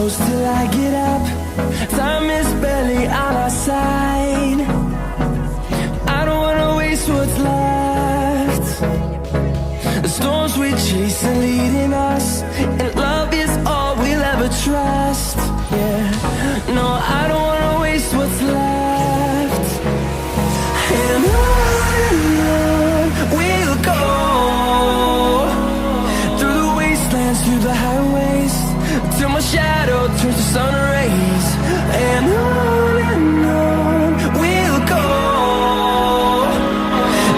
close till I get up. Time is barely on our side. I don't wanna waste what's left. The storms we chase are leading us, and love is all we'll ever trust. Yeah, no, I don't wanna waste what's left. And on we'll go, through the wastelands, through the highways, till my shadow turns to sun rays. And on we'll go,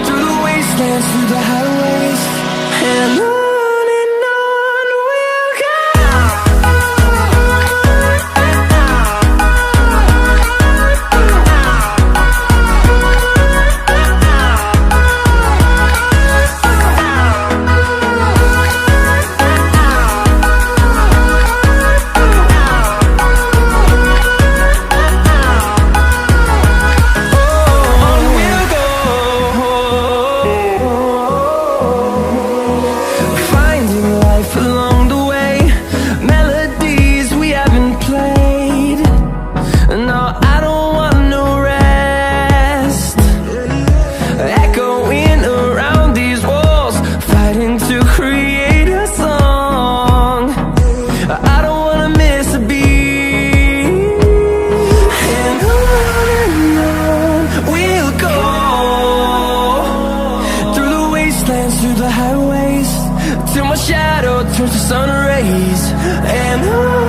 through the wastelands, through the highways, and on we'll go. Through the highways, till my shadow turns to sun rays. And on